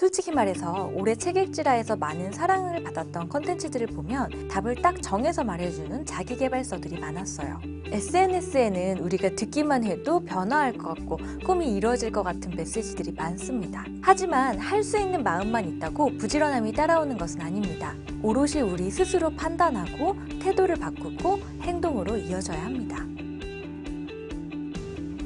솔직히 말해서 올해 책 읽지라에서 많은 사랑을 받았던 컨텐츠들을 보면 답을 딱 정해서 말해주는 자기계발서들이 많았어요. SNS에는 우리가 듣기만 해도 변화할 것 같고 꿈이 이루어질 것 같은 메시지들이 많습니다. 하지만 할 수 있는 마음만 있다고 부지런함이 따라오는 것은 아닙니다. 오롯이 우리 스스로 판단하고 태도를 바꾸고 행동으로 이어져야 합니다.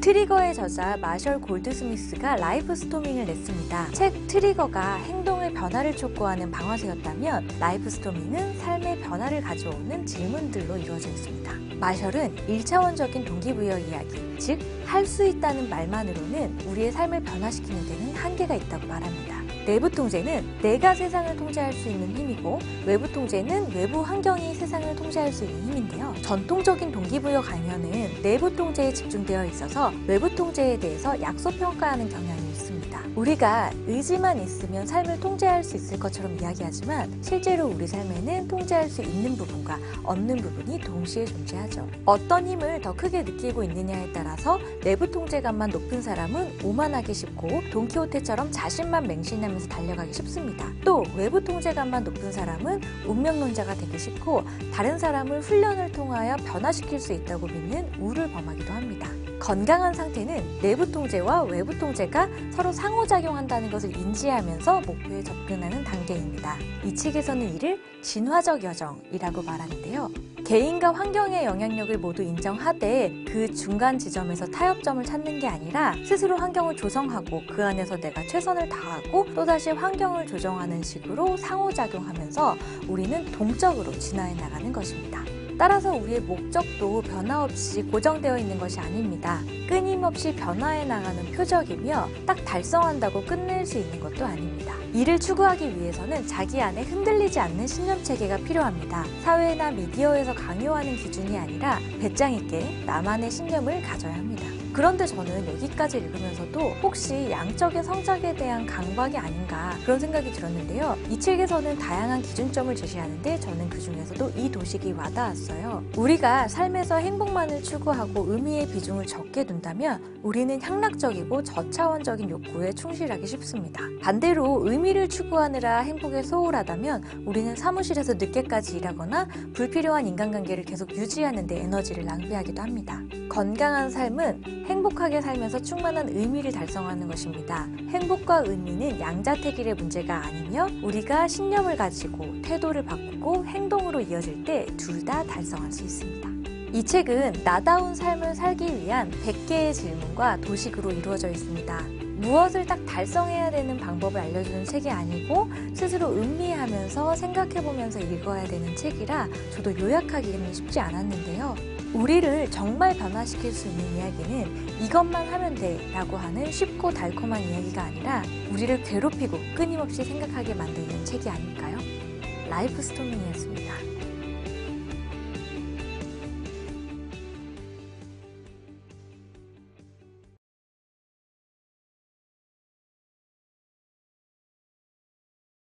트리거의 저자 마셜 골드스미스가 라이프 스토밍을 냈습니다. 책 트리거가 행동의 변화를 촉구하는 방아쇠였다면 라이프 스토밍은 삶의 변화를 가져오는 질문들로 이루어져 있습니다. 마셜은 1차원적인 동기부여 이야기, 즉 할 수 있다는 말만으로는 우리의 삶을 변화시키는 데는 한계가 있다고 말합니다. 내부 통제는 내가 세상을 통제할 수 있는 힘이고, 외부 통제는 외부 환경이 세상을 통제할 수 있는 힘인데요. 전통적인 동기부여 강연은 내부 통제에 집중되어 있어서 외부 통제에 대해서 약소평가하는 경향이 있습니다. 우리가 의지만 있으면 삶을 통제할 수 있을 것처럼 이야기하지만 실제로 우리 삶에는 통제할 수 있는 부분과 없는 부분이 동시에 존재하죠. 어떤 힘을 더 크게 느끼고 있느냐에 따라서 내부 통제감만 높은 사람은 오만하기 쉽고 돈키호테처럼 자신만 맹신하면서 달려가기 쉽습니다. 또 외부 통제감만 높은 사람은 운명론자가 되기 쉽고 다른 사람을 훈련을 통하여 변화시킬 수 있다고 믿는 우를 범하기도 합니다. 건강한 상태는 내부 통제와 외부 통제가 서로 상호작용한다는 것을 인지하면서 목표에 접근하는 단계입니다. 이 책에서는 이를 진화적 여정이라고 말하는데요. 개인과 환경의 영향력을 모두 인정하되 그 중간 지점에서 타협점을 찾는 게 아니라 스스로 환경을 조성하고 그 안에서 내가 최선을 다하고 또다시 환경을 조정하는 식으로 상호작용하면서 우리는 동적으로 진화해 나가는 것입니다. 따라서 우리의 목적도 변화 없이 고정되어 있는 것이 아닙니다. 끊임없이 변화해 나가는 표적이며 딱 달성한다고 끝낼 수 있는 것도 아닙니다. 이를 추구하기 위해서는 자기 안에 흔들리지 않는 신념체계가 필요합니다. 사회나 미디어에서 강요하는 기준이 아니라 배짱 있게 나만의 신념을 가져야 합니다. 그런데 저는 여기까지 읽으면서도 혹시 양적인 성장에 대한 강박이 아닌가 그런 생각이 들었는데요. 이 책에서는 다양한 기준점을 제시하는데 저는 그 중에서도 이 도식이 와닿았어요. 우리가 삶에서 행복만을 추구하고 의미의 비중을 적게 둔다면 우리는 향락적이고 저차원적인 욕구에 충실하기 쉽습니다. 반대로 의미를 추구하느라 행복에 소홀하다면 우리는 사무실에서 늦게까지 일하거나 불필요한 인간관계를 계속 유지하는 데 에너지를 낭비하기도 합니다. 건강한 삶은 행복하게 살면서 충만한 의미를 달성하는 것입니다. 행복과 의미는 양자택일의 문제가 아니며 우리가 신념을 가지고 태도를 바꾸고 행동으로 이어질 때 둘 다 달성할 수 있습니다. 이 책은 나다운 삶을 살기 위한 100개의 질문과 도식으로 이루어져 있습니다. 무엇을 딱 달성해야 되는 방법을 알려주는 책이 아니고 스스로 음미하면서 생각해보면서 읽어야 되는 책이라 저도 요약하기는 쉽지 않았는데요. 우리를 정말 변화시킬 수 있는 이야기는 이것만 하면 돼 라고 하는 쉽고 달콤한 이야기가 아니라 우리를 괴롭히고 끊임없이 생각하게 만드는 책이 아닐까요? 라이프 스토밍이었습니다.